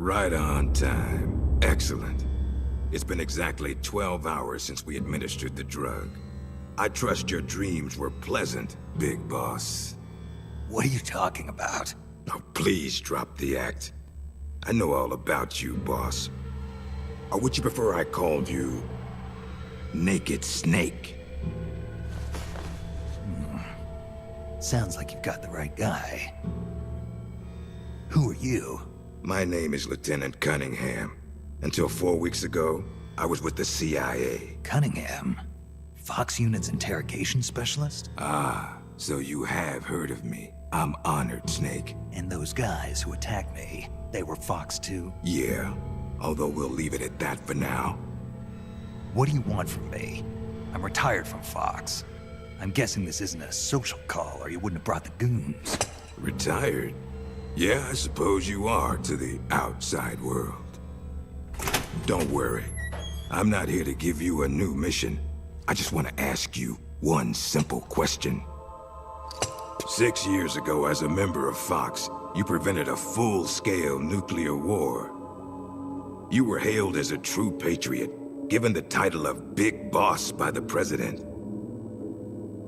Right on time. Excellent. It's been exactly 12 hours since we administered the drug. I trust your dreams were pleasant, Big Boss. What are you talking about? Oh, please drop the act. I know all about you, boss. Or would you prefer I called you... Naked Snake? Sounds like you've got the right guy. Who are you? My name is Lieutenant Cunningham. Until 4 weeks ago, I was with the CIA. Cunningham? Fox Unit's interrogation specialist? Ah, so you have heard of me. I'm honored, Snake. And those guys who attacked me, they were Fox too? Yeah, although we'll leave it at that for now. What do you want from me? I'm retired from Fox. I'm guessing this isn't a social call, or you wouldn't have brought the goons. Retired? Yeah, I suppose you are to the outside world. Don't worry. I'm not here to give you a new mission. I just want to ask you one simple question. 6 years ago, as a member of Fox, you prevented a full-scale nuclear war. You were hailed as a true patriot, given the title of Big Boss by the President.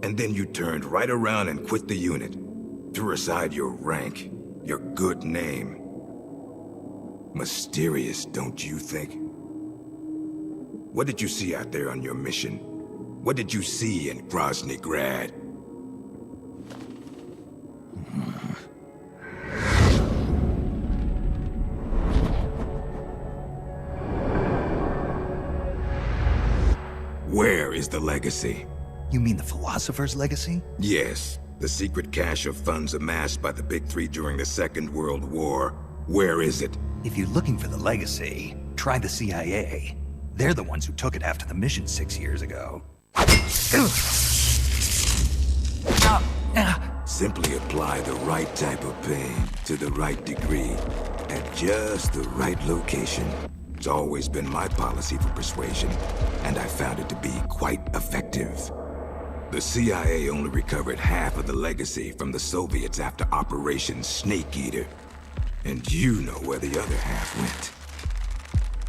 And then you turned right around and quit the unit, threw aside your rank, your good name. Mysterious, don't you think? What did you see out there on your mission? What did you see in Grozny Grad? Where is the legacy? You mean the Philosopher's Legacy? Yes, the secret cache of funds amassed by the Big Three during the Second World War. Where is it? If you're looking for the legacy, try the CIA. They're the ones who took it after the mission 6 years ago. Simply apply the right type of pain to the right degree at just the right location. It's always been my policy for persuasion, and I found it to be quite effective. The CIA only recovered half of the legacy from the Soviets after Operation Snake Eater. And you know where the other half went.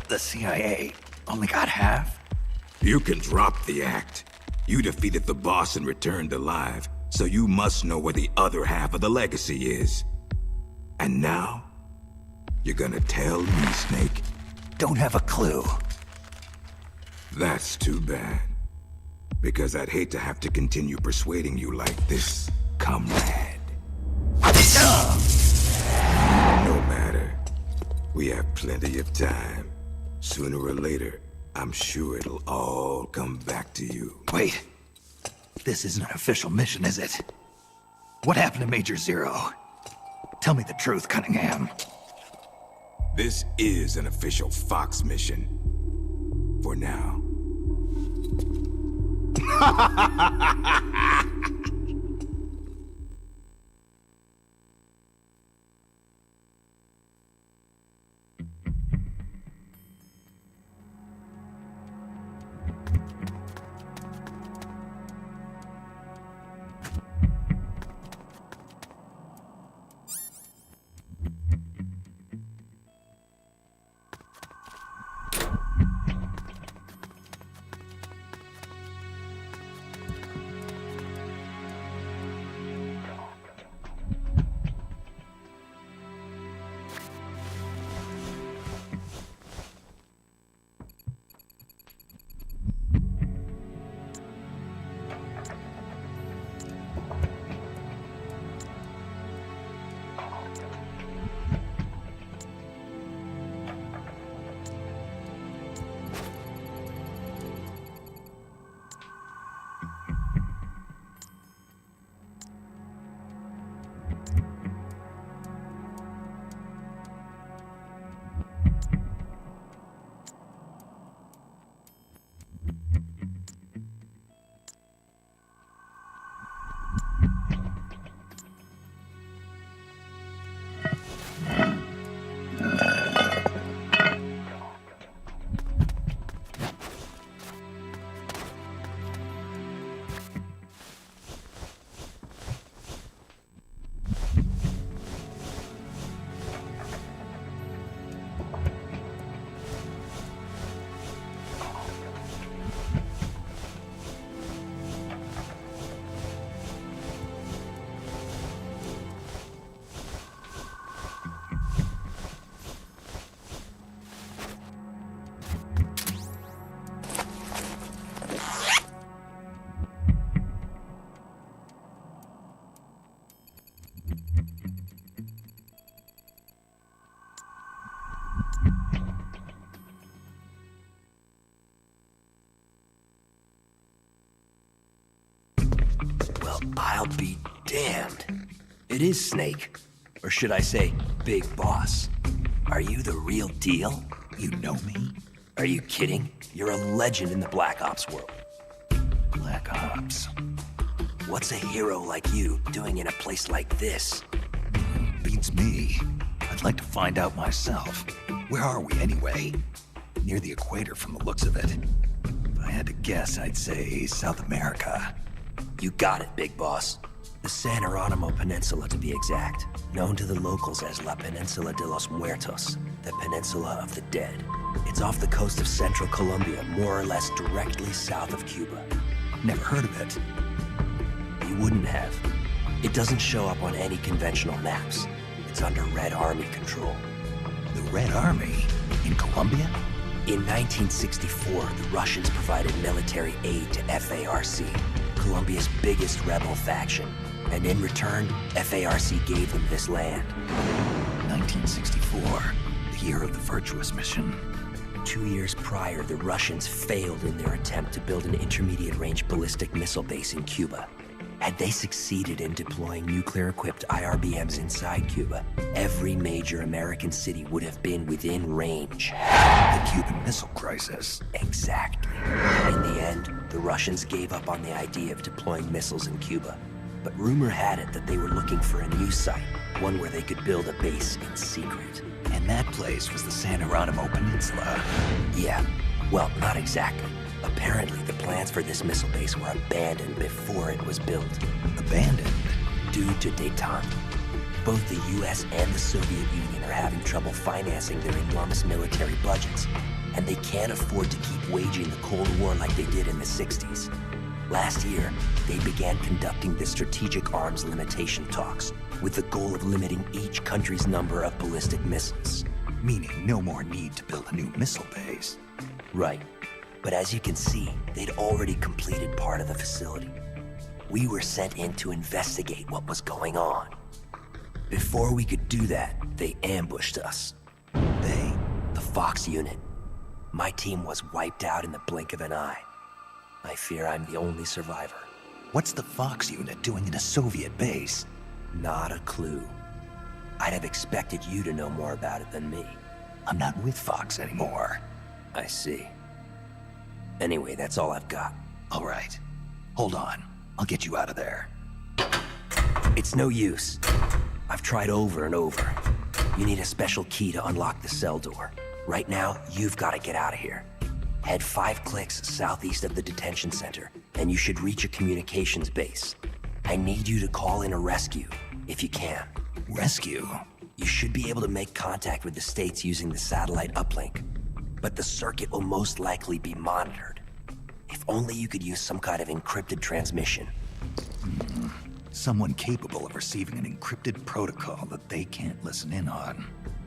The CIA only got half? You can drop the act. You defeated the boss and returned alive, so you must know where the other half of the legacy is. And now, you're gonna tell me, Snake? Don't have a clue. That's too bad. Because I'd hate to have to continue persuading you like this, comrade. No matter. We have plenty of time. Sooner or later, I'm sure it'll all come back to you. Wait. This isn't an official mission, is it? What happened to Major Zero? Tell me the truth, Cunningham. This is an official Fox mission. For now. I'll be damned. It is Snake. Or should I say, Big Boss. Are you the real deal? You know me? Are you kidding? You're a legend in the Black Ops world. Black Ops. What's a hero like you doing in a place like this? Beats me. I'd like to find out myself. Where are we anyway? Near the equator from the looks of it. If I had to guess, I'd say South America. You got it, Big Boss. The San Jeronimo Peninsula, to be exact. Known to the locals as La Peninsula de los Muertos, the Peninsula of the Dead. It's off the coast of central Colombia, more or less directly south of Cuba. Never heard of it. You wouldn't have. It doesn't show up on any conventional maps. It's under Red Army control. The Red Army? In Colombia? In 1964, the Russians provided military aid to FARC, Colombia's biggest rebel faction. And in return, FARC gave them this land. 1964, the year of the Virtuous Mission. 2 years prior, the Russians failed in their attempt to build an intermediate-range ballistic missile base in Cuba. Had they succeeded in deploying nuclear-equipped IRBMs inside Cuba, every major American city would have been within range. The Cuban Missile Crisis. Exactly. In the end, the Russians gave up on the idea of deploying missiles in Cuba. But rumor had it that they were looking for a new site, one where they could build a base in secret. And that place was the San Jeronimo Peninsula. Yeah, well, not exactly. Apparently, the plans for this missile base were abandoned before it was built. Abandoned? Due to détente. Both the US and the Soviet Union are having trouble financing their enormous military budgets, and they can't afford to keep waging the Cold War like they did in the 60s. Last year, they began conducting the strategic arms limitation talks, with the goal of limiting each country's number of ballistic missiles. Meaning no more need to build a new missile base. Right. But as you can see, they'd already completed part of the facility. We were sent in to investigate what was going on. Before we could do that, they ambushed us. They? The Fox unit. My team was wiped out in the blink of an eye. I fear I'm the only survivor. What's the Fox unit doing in a Soviet base? Not a clue. I'd have expected you to know more about it than me. I'm not with Fox anymore. I see. Anyway, that's all I've got. All right. Hold on. I'll get you out of there. It's no use. I've tried over and over. You need a special key to unlock the cell door. Right now, you've got to get out of here. Head 5 clicks southeast of the detention center, and you should reach a communications base. I need you to call in a rescue, if you can. Rescue? You should be able to make contact with the States using the satellite uplink, but the circuit will most likely be monitored. If only you could use some kind of encrypted transmission. Someone capable of receiving an encrypted protocol that they can't listen in on.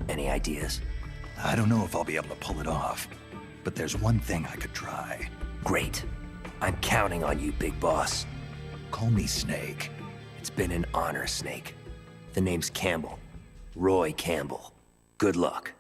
Any ideas? I don't know if I'll be able to pull it off, but there's one thing I could try. Great. I'm counting on you, Big Boss. Call me Snake. It's been an honor, Snake. The name's Campbell. Roy Campbell. Good luck.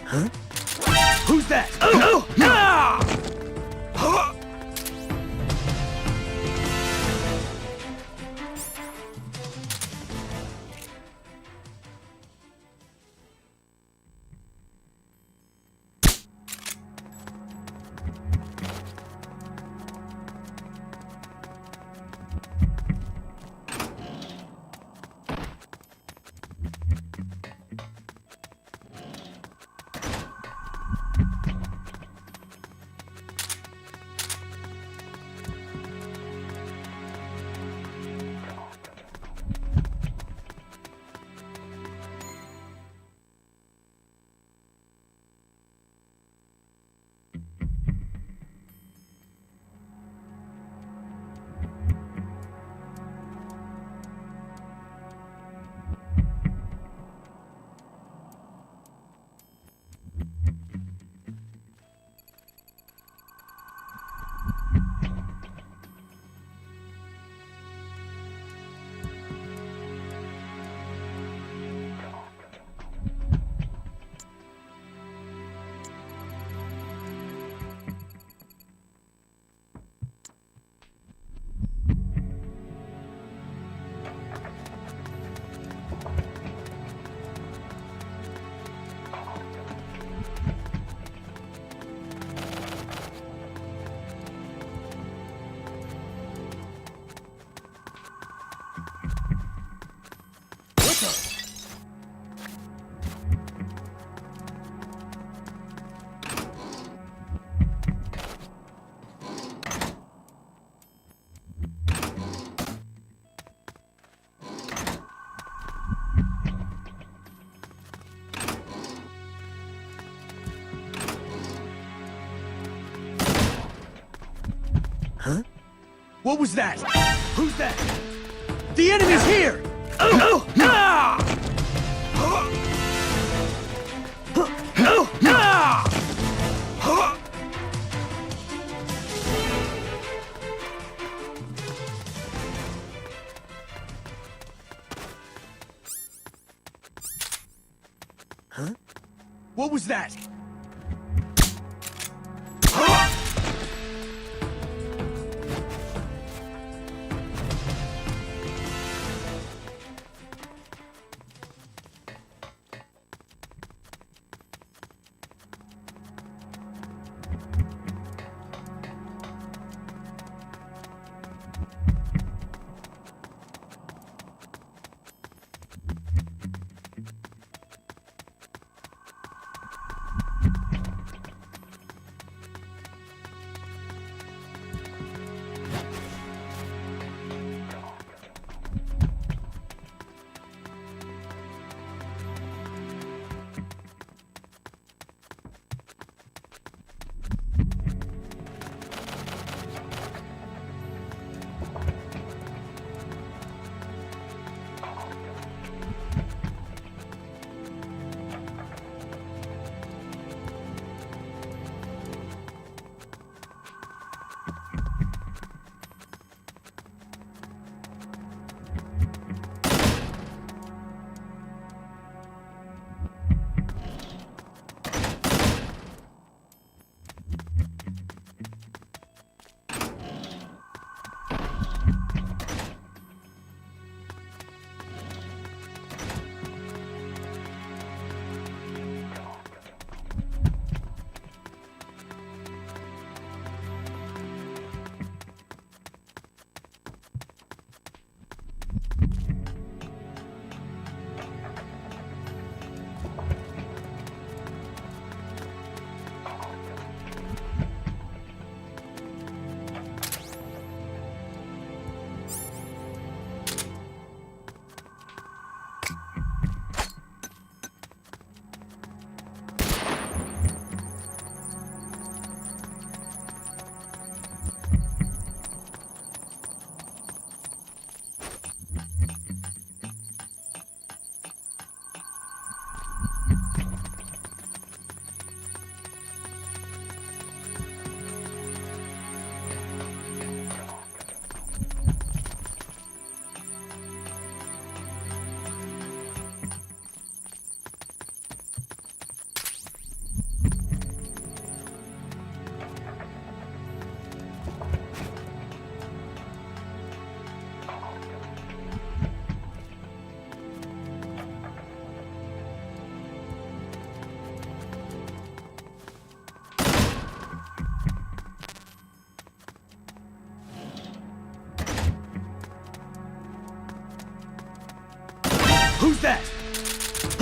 Who's that? Oh! Ah! What was that? Who's that? The enemy's here! Oh! Ah! Oh! Ah! Huh? What was that?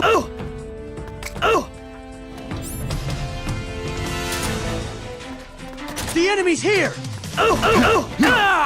Oh! Oh! The enemy's here! Oh! Oh! Oh! Ah!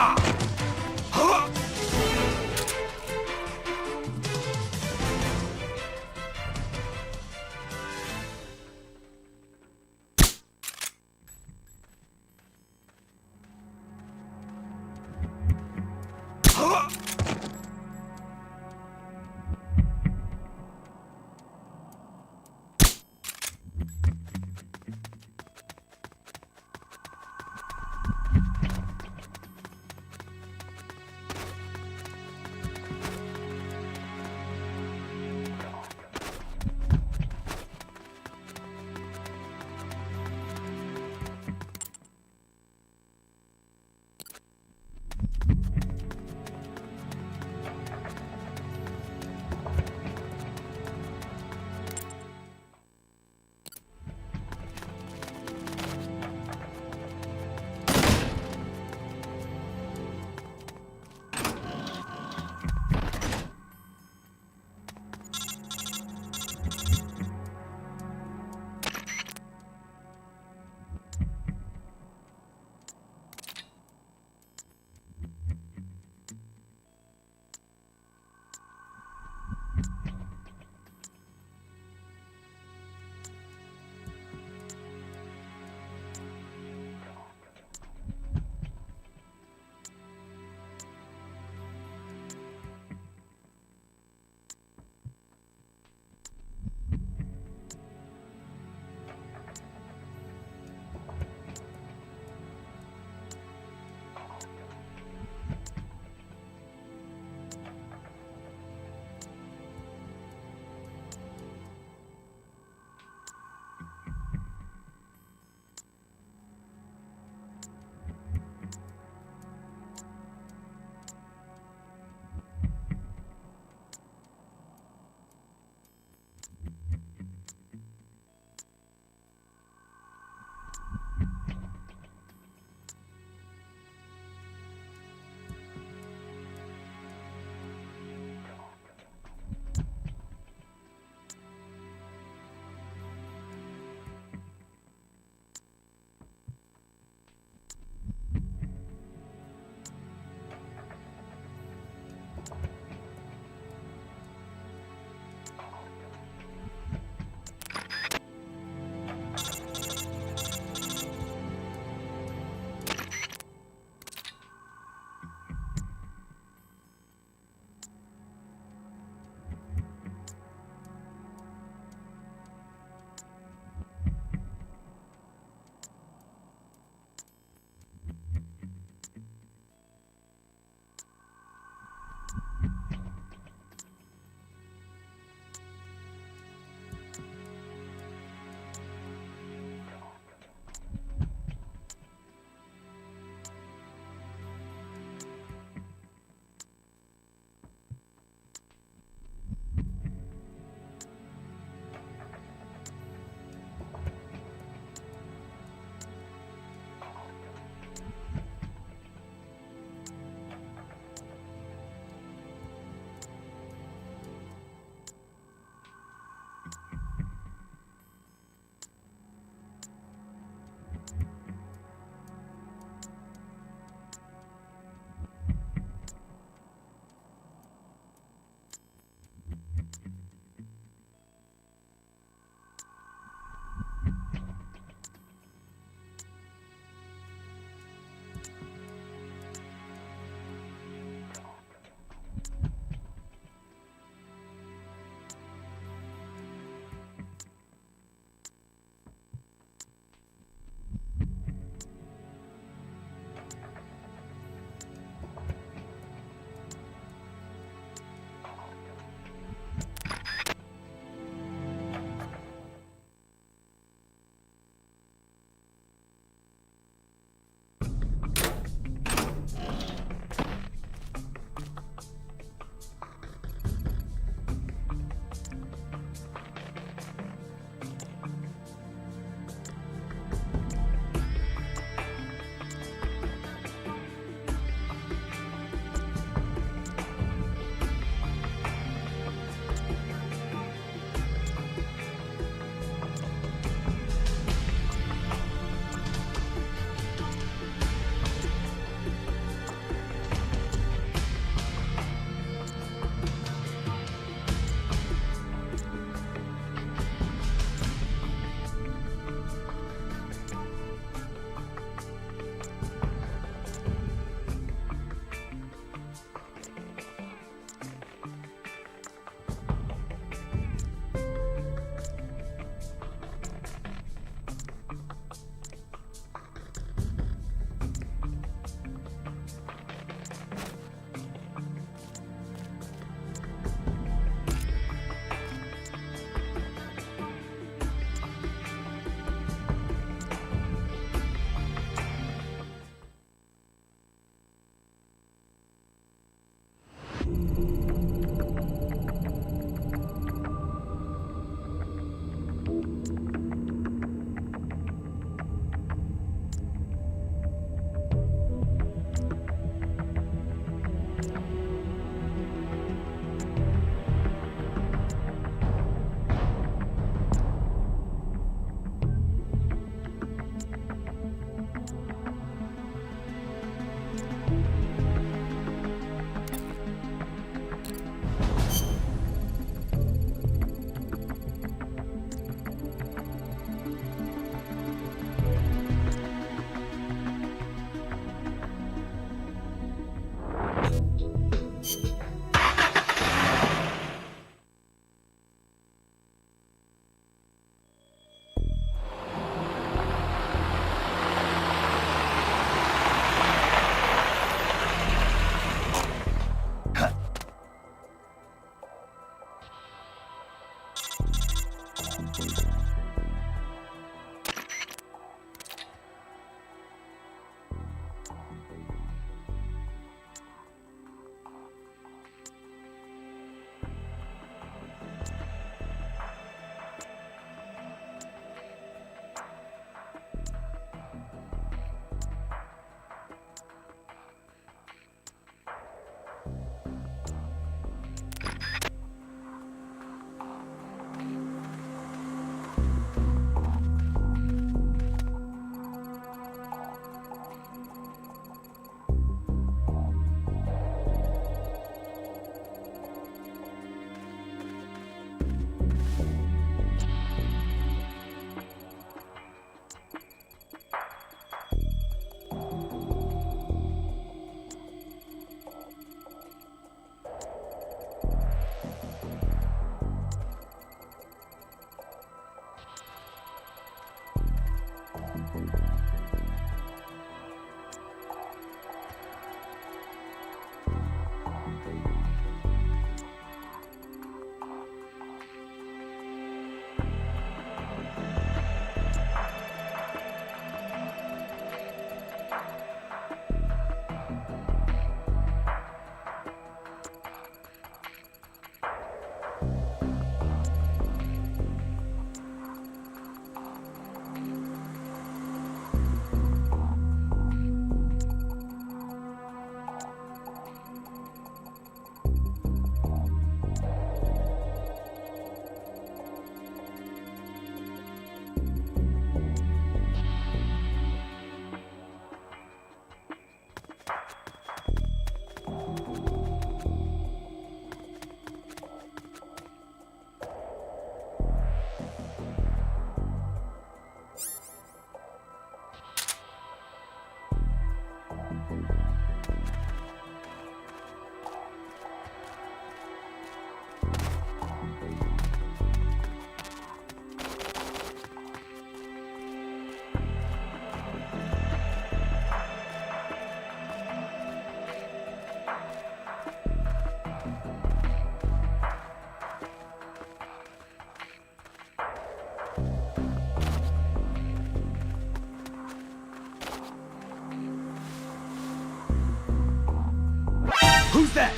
Who's that?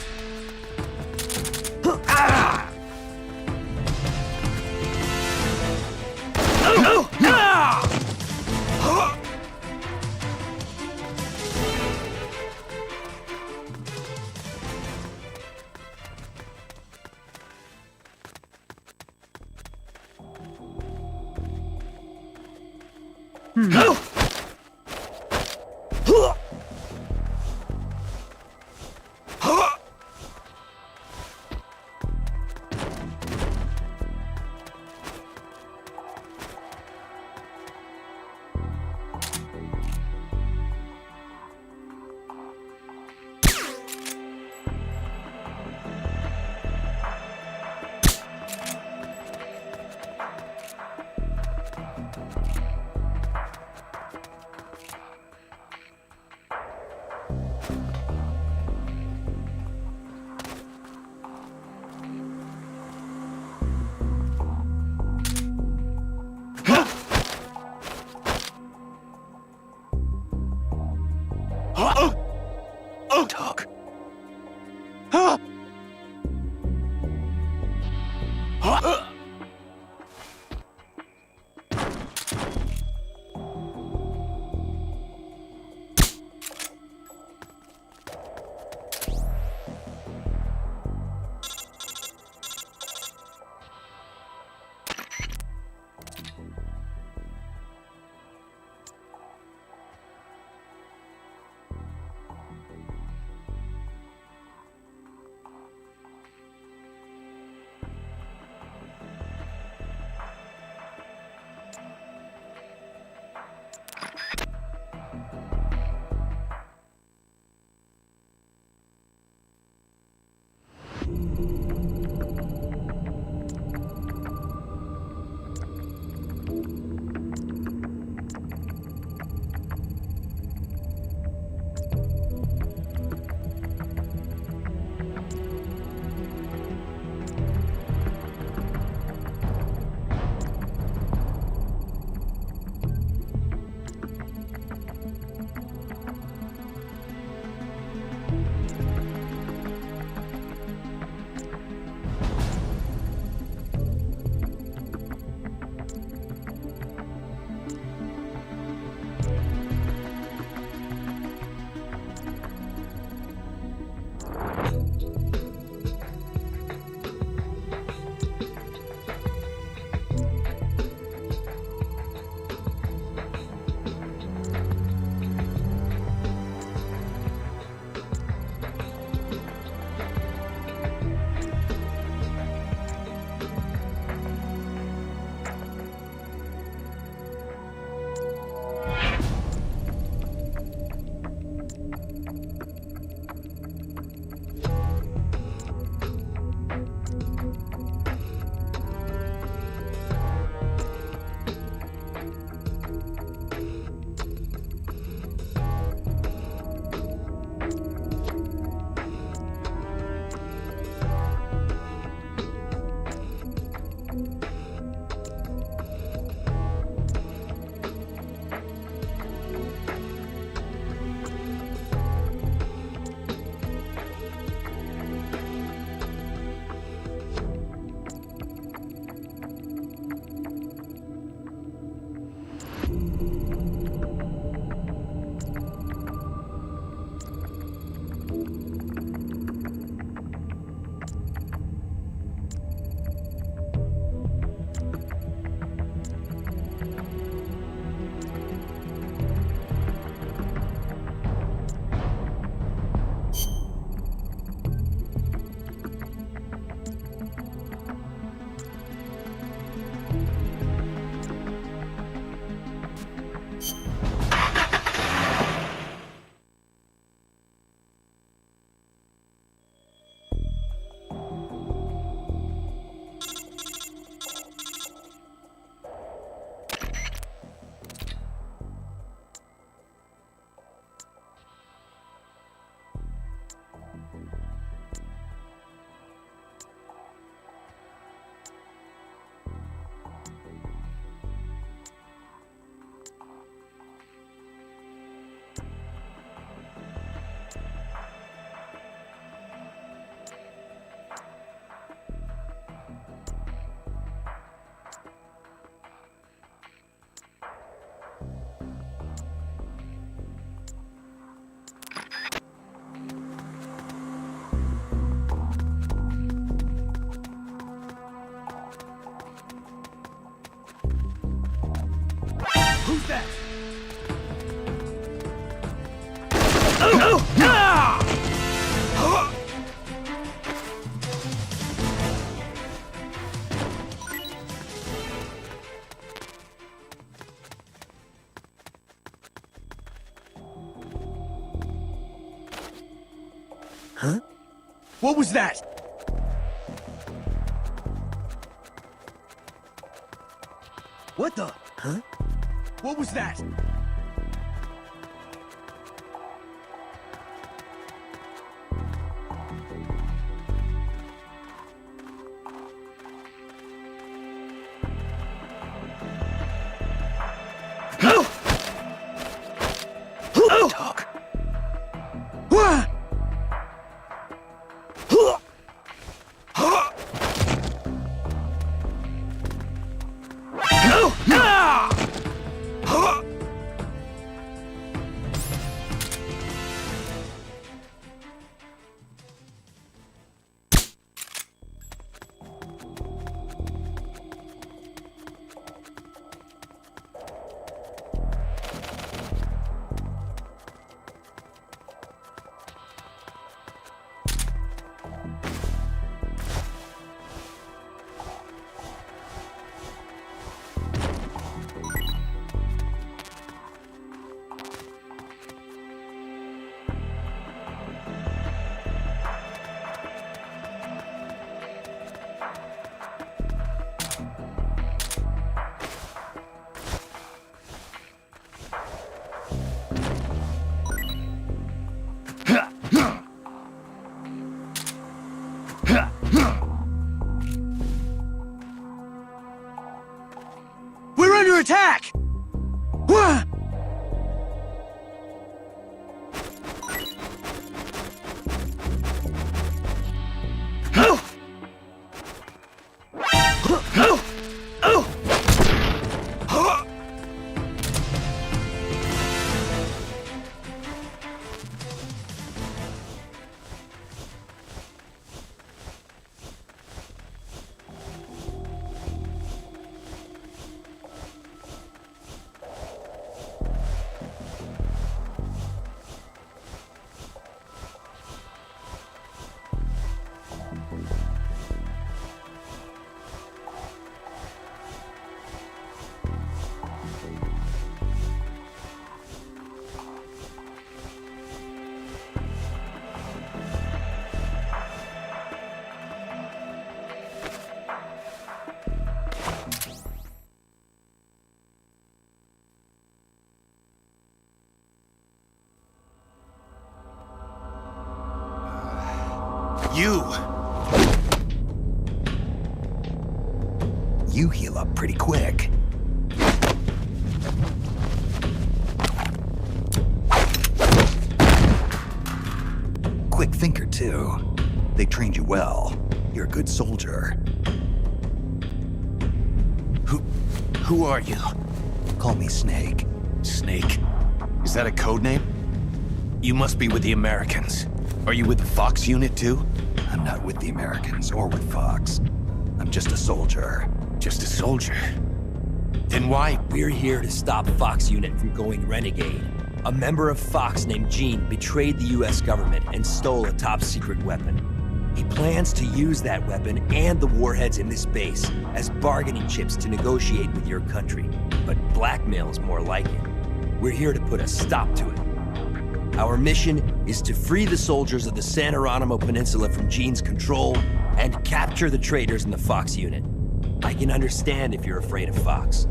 Ah! Oh! Ah! Oh! Who's that? Oh! Ah! Huh? What was that? What the? Huh? What was that? Dog. What? We're under attack! What? You heal up pretty quick. Quick thinker, too. They trained you well. You're a good soldier. Who are you? Call me Snake. Snake? Is that a code name? You must be with the Americans. Are you with the Fox unit, too? I'm not with the Americans or with Fox. I'm just a soldier. Just a soldier? Then why? We're here to stop Fox Unit from going renegade. A member of Fox named Gene betrayed the US government and stole a top-secret weapon. He plans to use that weapon and the warheads in this base as bargaining chips to negotiate with your country. But blackmail is more like it. We're here to put a stop to it. Our mission is to free the soldiers of the San Geronimo Peninsula from Gene's control and capture the traitors in the Fox Unit. I can understand if you're afraid of Fox,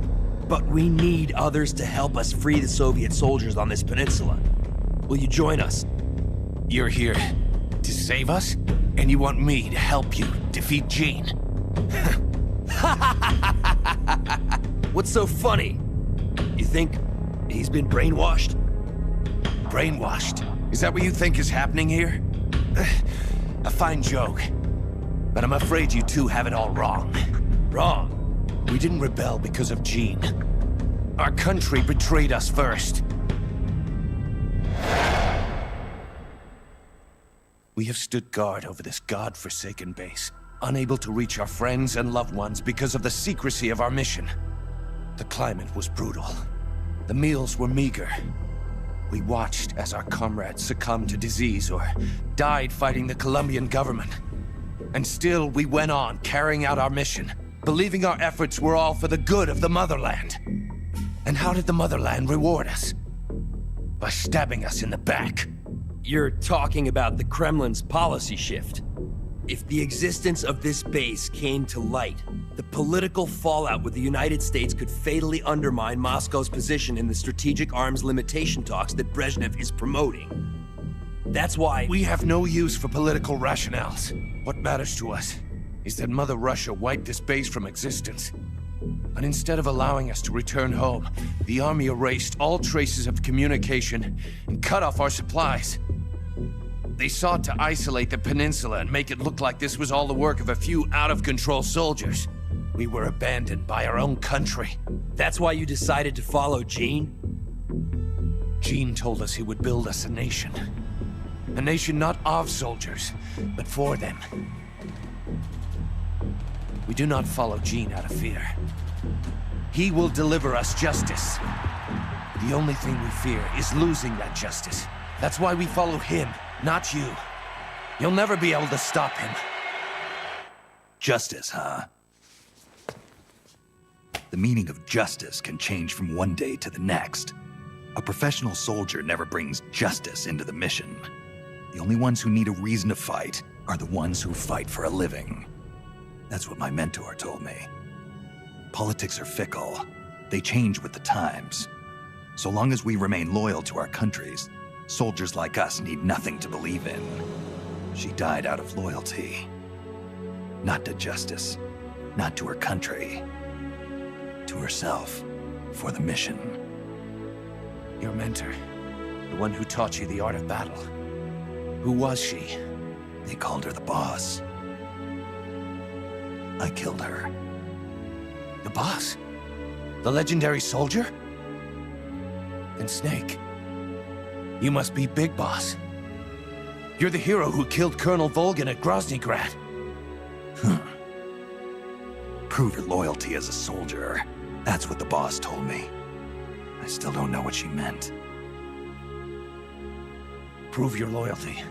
but we need others to help us free the Soviet soldiers on this peninsula. Will you join us? You're here to save us? And you want me to help you defeat Gene? What's so funny? You think he's been brainwashed? Brainwashed? Is that what you think is happening here? A fine joke. But I'm afraid you two have it all wrong. Wrong. We didn't rebel because of Gene. Our country betrayed us first. We have stood guard over this god-forsaken base, unable to reach our friends and loved ones because of the secrecy of our mission. The climate was brutal. The meals were meager. We watched as our comrades succumbed to disease or died fighting the Colombian government. And still, we went on carrying out our mission, believing our efforts were all for the good of the motherland. And how did the motherland reward us? By stabbing us in the back. You're talking about the Kremlin's policy shift. If the existence of this base came to light, the political fallout with the United States could fatally undermine Moscow's position in the strategic arms limitation talks that Brezhnev is promoting. That's why We have no use for political rationales. What matters to us is that Mother Russia wiped this base from existence. And instead of allowing us to return home, the army erased all traces of communication and cut off our supplies. They sought to isolate the peninsula and make it look like this was all the work of a few out-of-control soldiers. We were abandoned by our own country. That's why you decided to follow Gene? Gene told us he would build us a nation. A nation not of soldiers, but for them. We do not follow Gene out of fear. He will deliver us justice. The only thing we fear is losing that justice. That's why we follow him, not you. You'll never be able to stop him. Justice, huh? The meaning of justice can change from one day to the next. A professional soldier never brings justice into the mission. The only ones who need a reason to fight are the ones who fight for a living. That's what my mentor told me. Politics are fickle. They change with the times. So long as we remain loyal to our countries, soldiers like us need nothing to believe in. She died out of loyalty. Not to justice, not to her country. To herself, for the mission. Your mentor, the one who taught you the art of battle. Who was she? They called her the boss. I killed her. The boss? The legendary soldier? Then Snake, you must be Big Boss. You're the hero who killed Colonel Volgin at Groznygrad. Prove your loyalty as a soldier. That's what the boss told me. I still don't know what she meant. Prove your loyalty.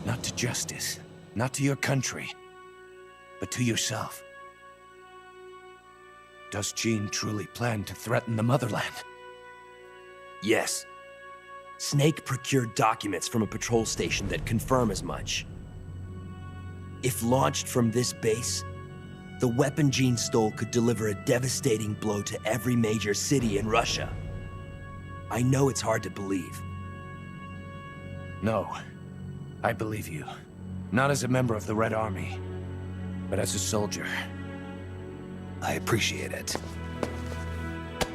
Not to justice, not to your country, but to yourself. Does Gene truly plan to threaten the motherland? Yes. Snake procured documents from a patrol station that confirm as much. If launched from this base, the weapon Gene stole could deliver a devastating blow to every major city in Russia. I know it's hard to believe. No, I believe you. Not as a member of the Red Army, but as a soldier. I appreciate it.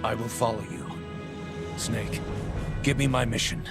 I will follow you. Snake, give me my mission.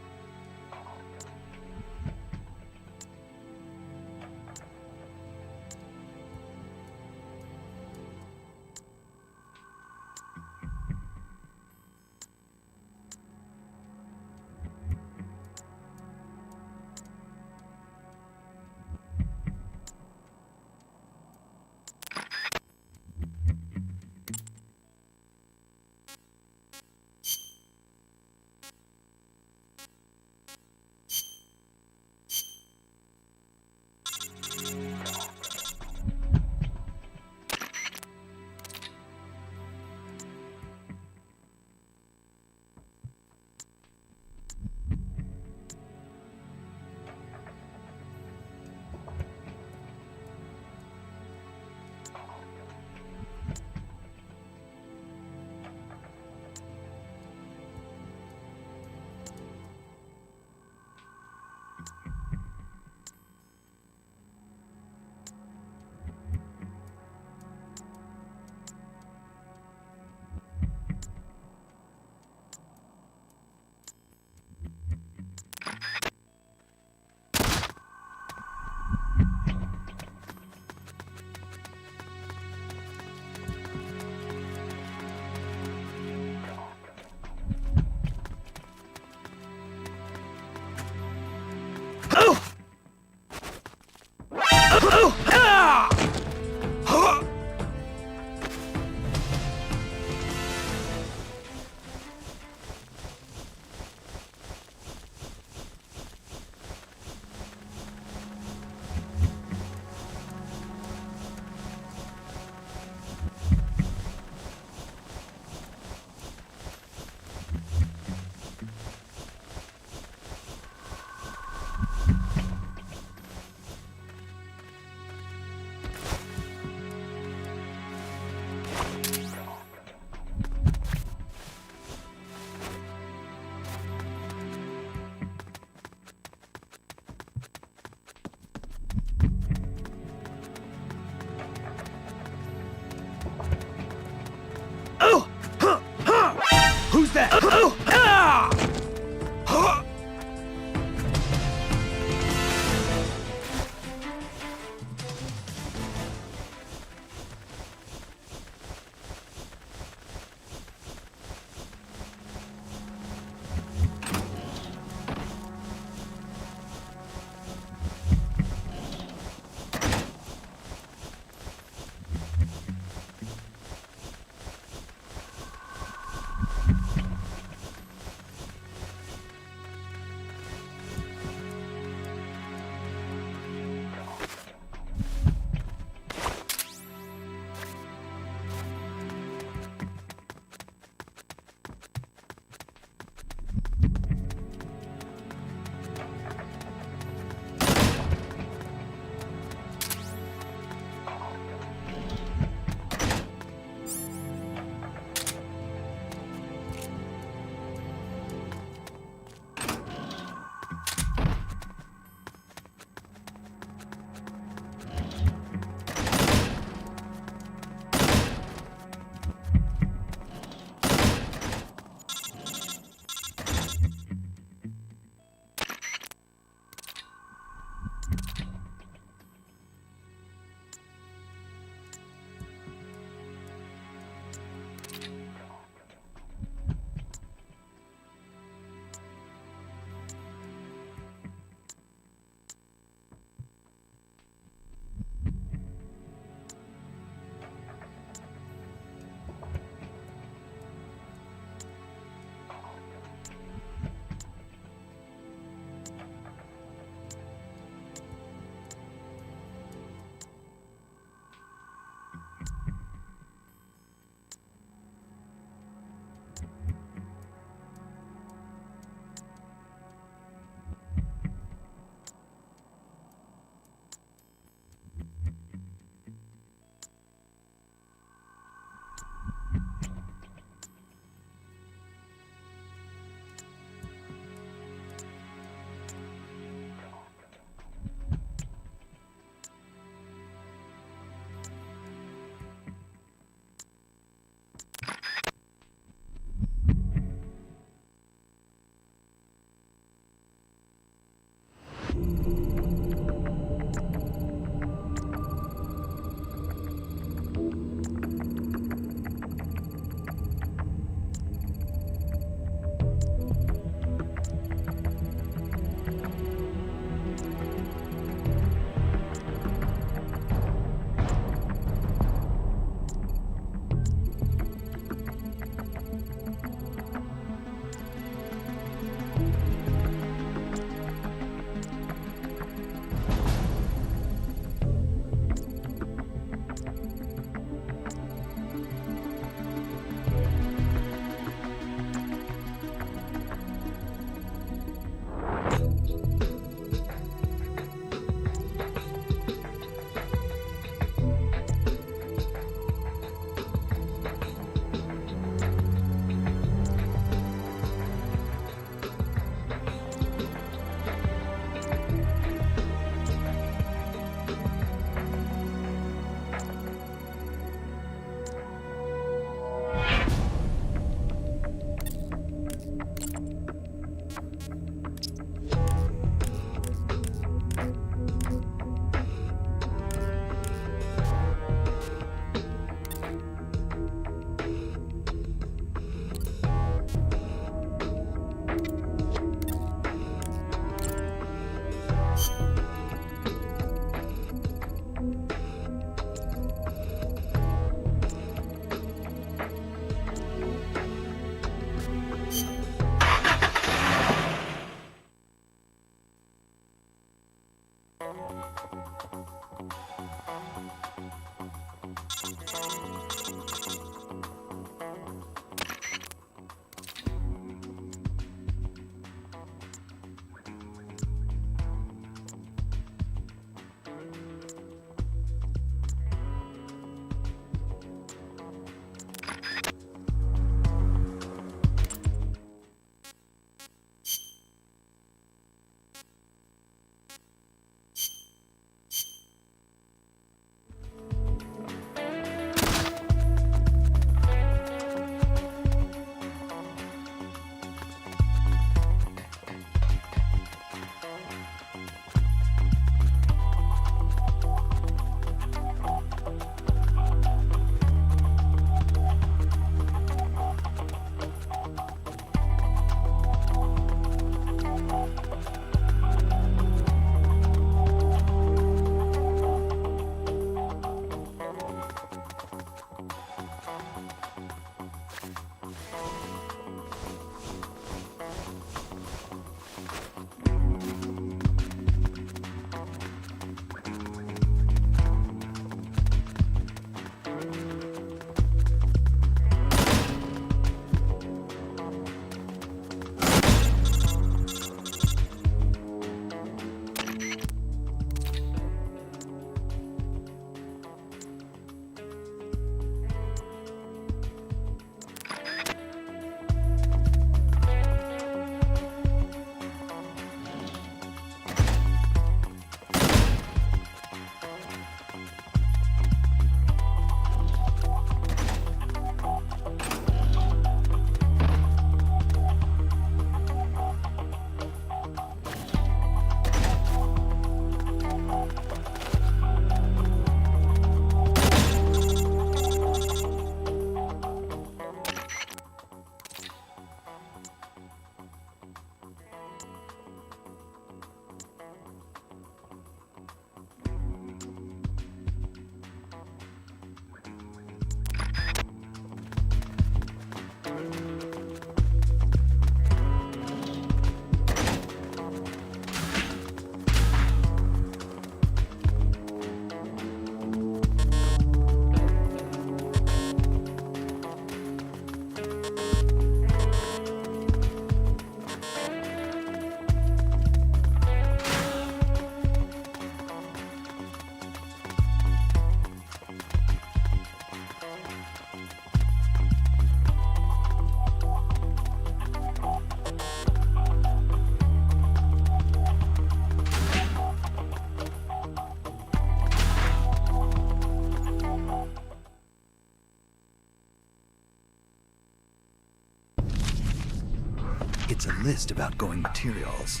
It's a list of outgoing materials.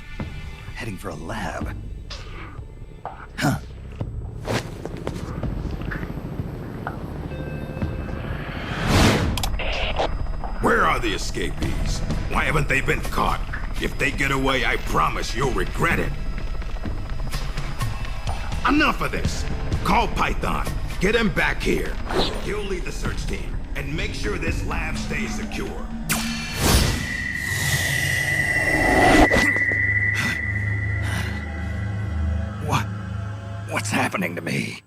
Heading for a lab. Huh. Where are the escapees? Why haven't they been caught? If they get away, I promise you'll regret it. Enough of this! Call Python. Get him back here. He'll lead the search team, and make sure this lab stays secure. What's happening to me?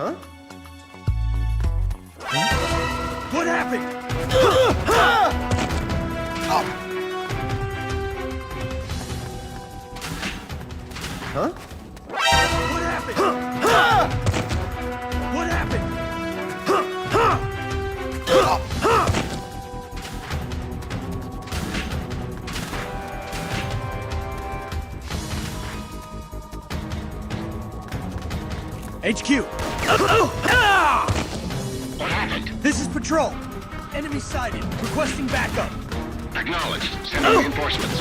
Huh? What happened? Huh? What happened? What happened? HQ! What happened? This is Patrol. Enemy sighted. Requesting backup. Acknowledged. Sending reinforcements.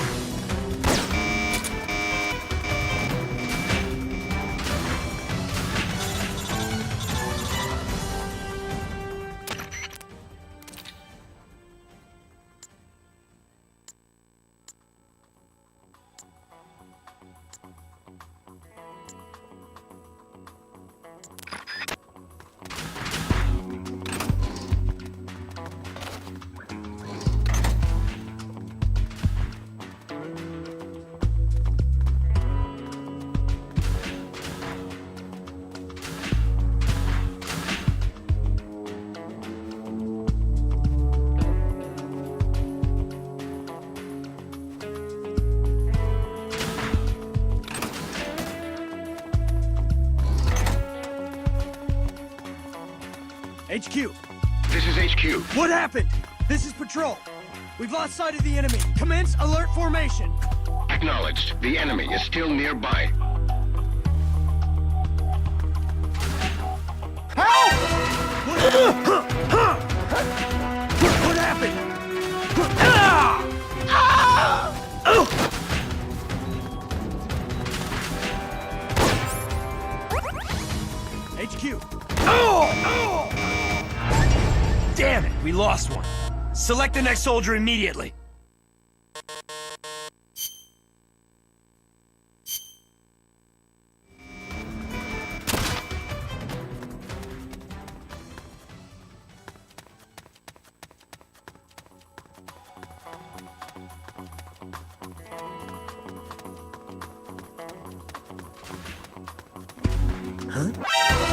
HQ! This is HQ. What happened? This is Patrol. We've lost sight of the enemy. Commence alert formation. Acknowledged. The enemy is still nearby. What happened? HQ! Damn it, we lost one. Select the next soldier immediately.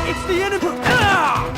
It's the enemy! Ah!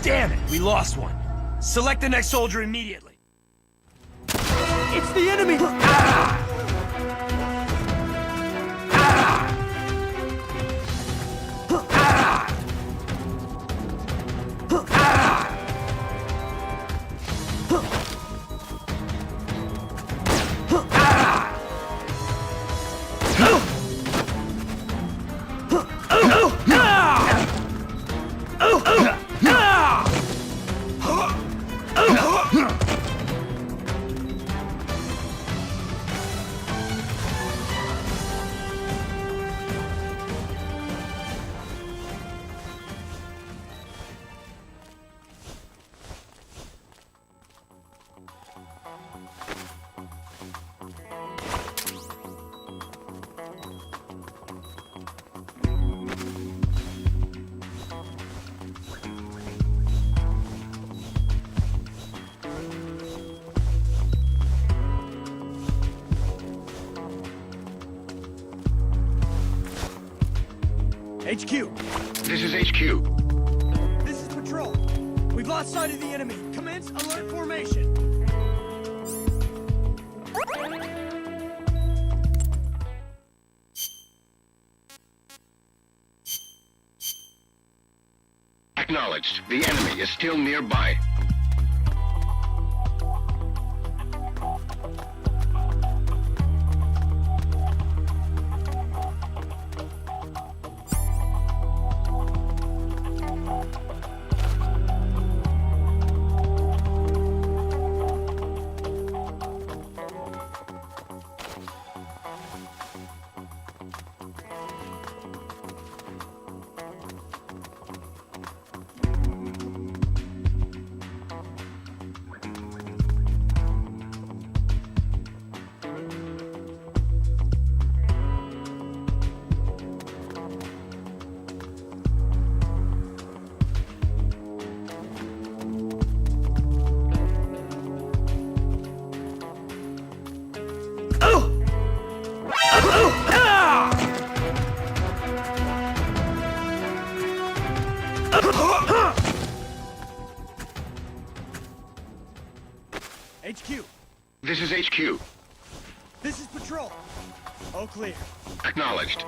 Damn it, we lost one. Select the next soldier immediately. It's the enemy! HQ! This is HQ. This is Patrol. We've lost sight of the enemy. Commence alert formation. Acknowledged. The enemy is still nearby. HQ! This is HQ. This is Patrol. All clear. Acknowledged.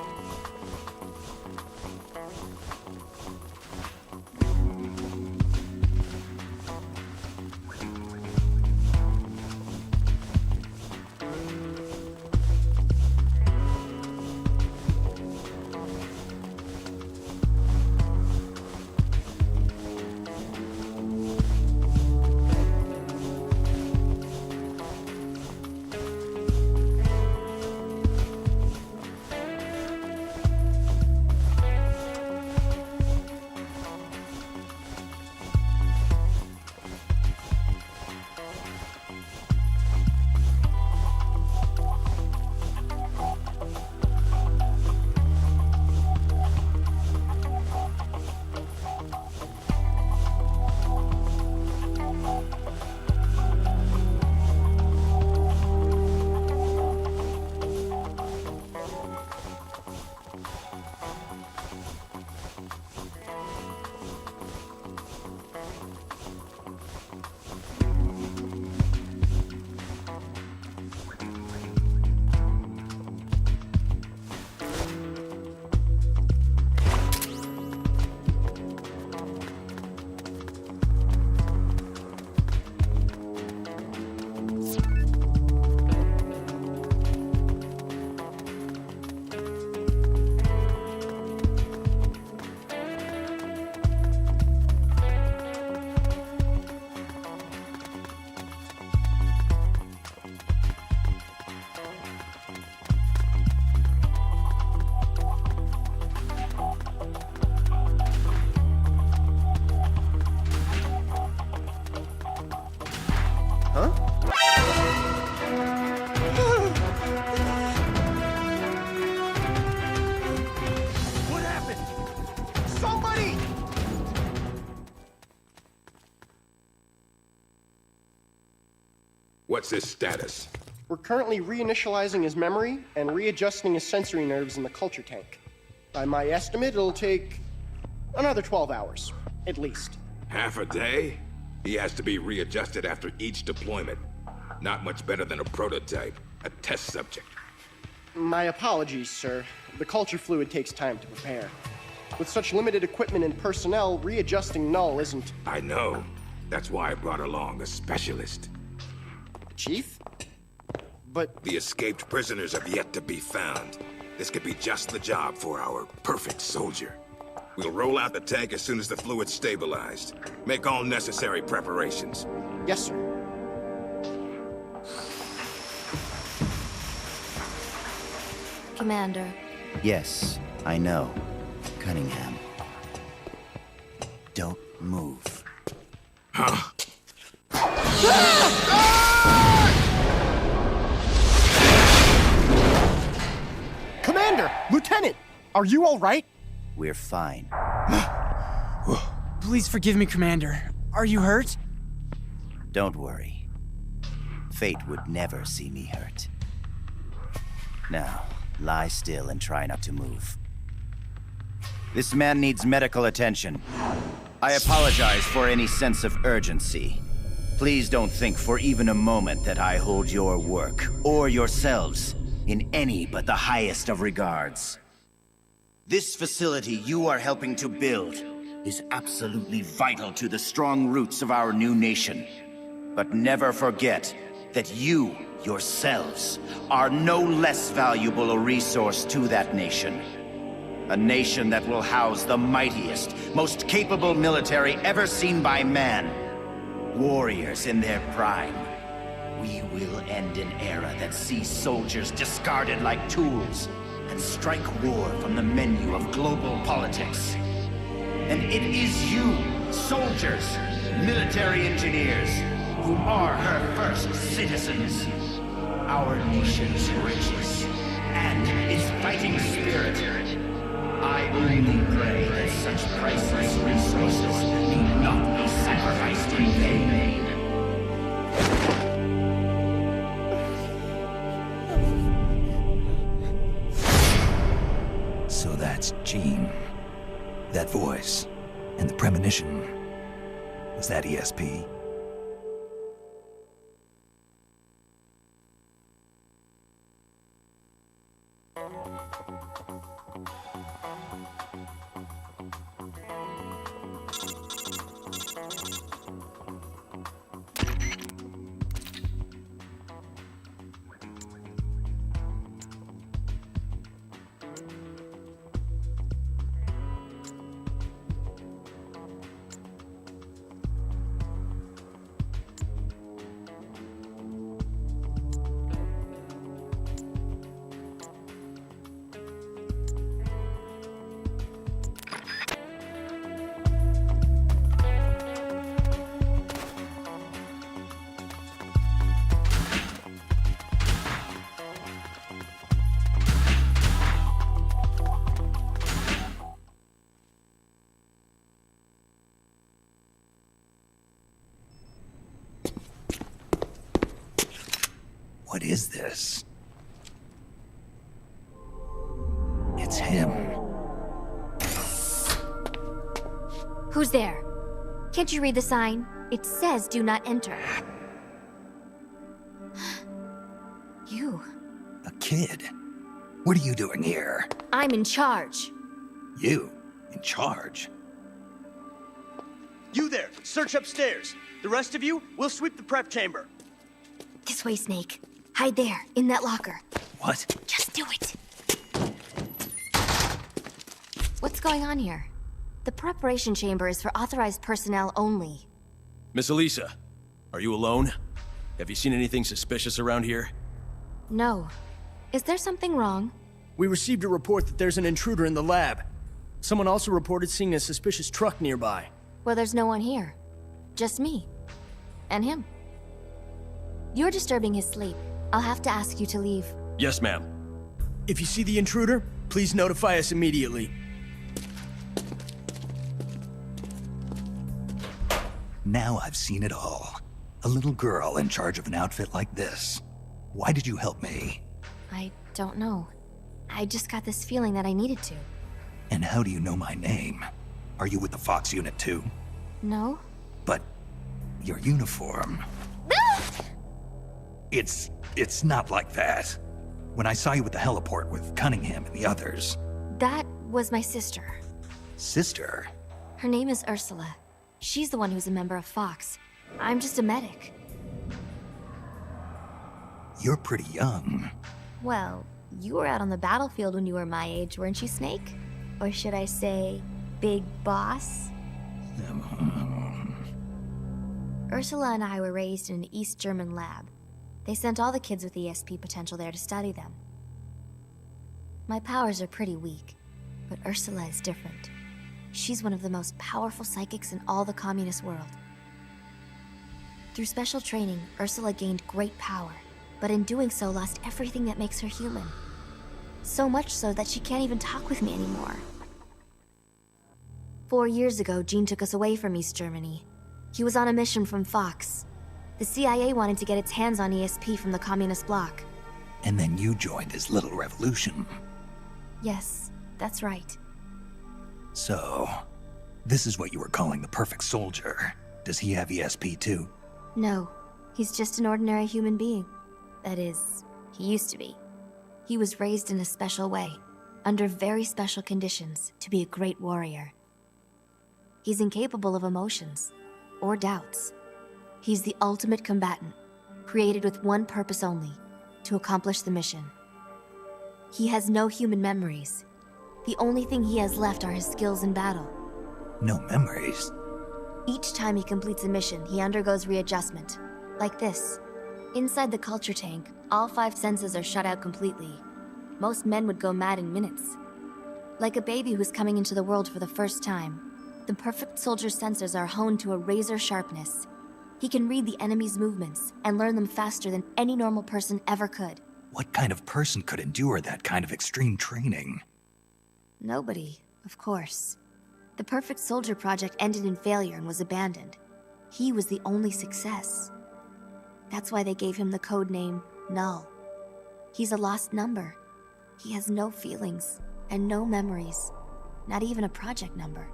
What happened? Somebody! What's his status? We're currently reinitializing his memory and readjusting his sensory nerves in the culture tank. By my estimate, it'll take another 12 hours, at least. Half a day? He has to be readjusted after each deployment. Not much better than a prototype, a test subject. My apologies, sir. The culture fluid takes time to prepare. With such limited equipment and personnel, readjusting Null isn't... I know. That's why I brought along a specialist. Chief? But... The escaped prisoners have yet to be found. This could be just the job for our perfect soldier. We'll roll out the tank as soon as the fluid's stabilized. Make all necessary preparations. Yes, sir. Commander. Yes, I know. Cunningham. Don't move. Huh? Commander! Lieutenant! Are you all right? We're fine. Please forgive me, Commander. Are you hurt? Don't worry. Fate would never see me hurt. Now, lie still and try not to move. This man needs medical attention. I apologize for any sense of urgency. Please don't think for even a moment that I hold your work, or yourselves, in any but the highest of regards. This facility you are helping to build is absolutely vital to the strong roots of our new nation. But never forget that you, yourselves, are no less valuable a resource to that nation. A nation that will house the mightiest, most capable military ever seen by man. Warriors in their prime. We will end an era that sees soldiers discarded like tools and strike war from the menu of global politics. And it is you, soldiers, military engineers, who are her first citizens. Our nation's riches and its fighting spirit. I only pray that such priceless resources need not be sacrificed in vain. So that's Jean. That voice. And the premonition. Was that ESP? What is this? It's him. Who's there? Can't you read the sign? It says do not enter. You. A kid? What are you doing here? I'm in charge. You? In charge? You there! Search upstairs! The rest of you, we'll sweep the prep chamber. This way, Snake. Hide there, in that locker. What? Just do it. What's going on here? The preparation chamber is for authorized personnel only. Miss Elisa, are you alone? Have you seen anything suspicious around here? No. Is there something wrong? We received a report that there's an intruder in the lab. Someone also reported seeing a suspicious truck nearby. Well, there's no one here. Just me. And him. You're disturbing his sleep. I'll have to ask you to leave. Yes, ma'am. If you see the intruder, please notify us immediately. Now I've seen it all. A little girl in charge of an outfit like this. Why did you help me? I don't know. I just got this feeling that I needed to. And how do you know my name? Are you with the Fox unit too? No? But your uniform... It's not like that. When I saw you at the heliport with Cunningham and the others... That was my sister. Sister? Her name is Ursula. She's the one who's a member of Fox. I'm just a medic. You're pretty young. Well, you were out on the battlefield when you were my age, weren't you, Snake? Or should I say, Big Boss? Ursula and I were raised in an East German lab. They sent all the kids with ESP potential there to study them. My powers are pretty weak, but Ursula is different. She's one of the most powerful psychics in all the communist world. Through special training, Ursula gained great power, but in doing so lost everything that makes her human. So much so that she can't even talk with me anymore. 4 years ago, Gene took us away from East Germany. He was on a mission from Fox. The CIA wanted to get its hands on ESP from the communist bloc. And then you joined his little revolution. Yes, that's right. So, this is what you were calling the perfect soldier. Does he have ESP too? No, he's just an ordinary human being. That is, he used to be. He was raised in a special way, under very special conditions, to be a great warrior. He's incapable of emotions, or doubts. He's the ultimate combatant, created with one purpose only, to accomplish the mission. He has no human memories. The only thing he has left are his skills in battle. No memories? Each time he completes a mission, he undergoes readjustment. Like this. Inside the culture tank, all 5 senses are shut out completely. Most men would go mad in minutes. Like a baby who's coming into the world for the first time, the perfect soldier's sensors are honed to a razor sharpness. He can read the enemy's movements and learn them faster than any normal person ever could. What kind of person could endure that kind of extreme training? Nobody, of course. The Perfect Soldier project ended in failure and was abandoned. He was the only success. That's why they gave him the code name Null. He's a lost number. He has no feelings and no memories, not even a project number.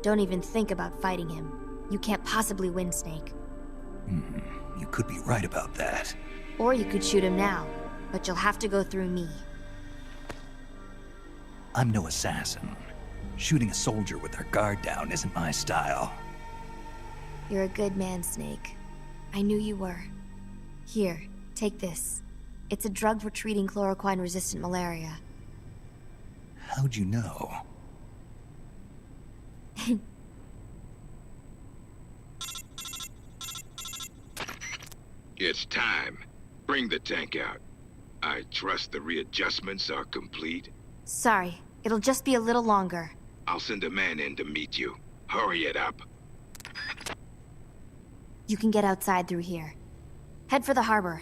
Don't even think about fighting him. You can't possibly win, Snake. You could be right about that. Or you could shoot him now, but you'll have to go through me. I'm no assassin. Shooting a soldier with their guard down isn't my style. You're a good man, Snake. I knew you were. Here, take this. It's a drug for treating chloroquine-resistant malaria. How'd you know? It's time. Bring the tank out. I trust the readjustments are complete. Sorry, it'll just be a little longer. I'll send a man in to meet you. Hurry it up. You can get outside through here. Head for the harbor.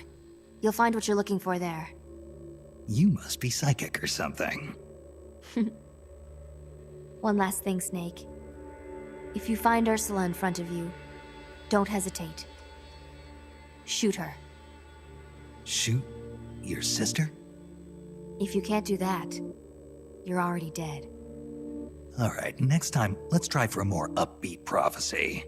You'll find what you're looking for there. You must be psychic or something. One last thing, Snake. If you find Ursula in front of you, don't hesitate. Shoot her. Shoot your sister? If you can't do that, you're already dead. All right, next time, let's try for a more upbeat prophecy.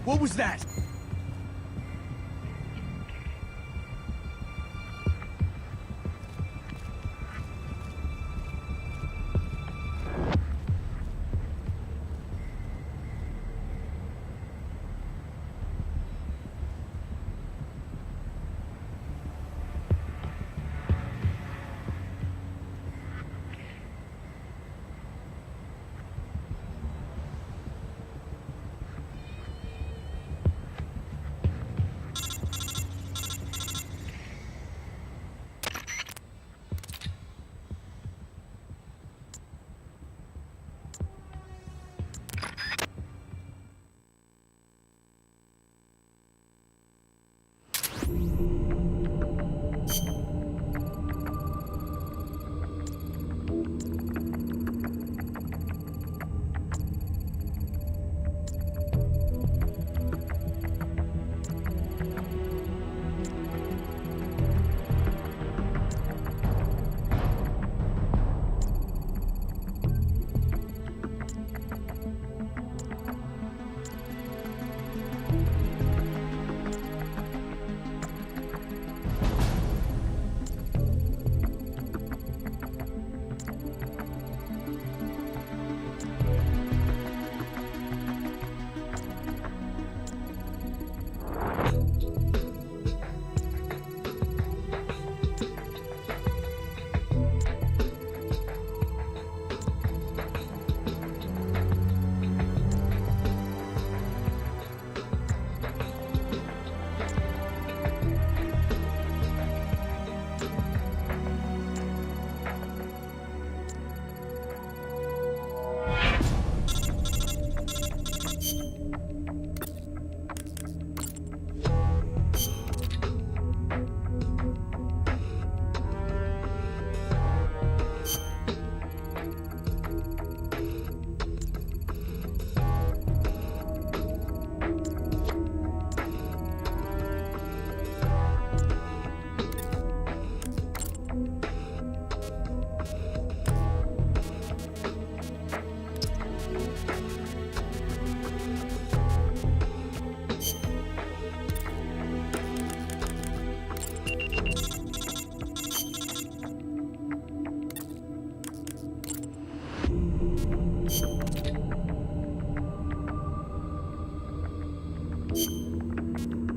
What was that? Bye.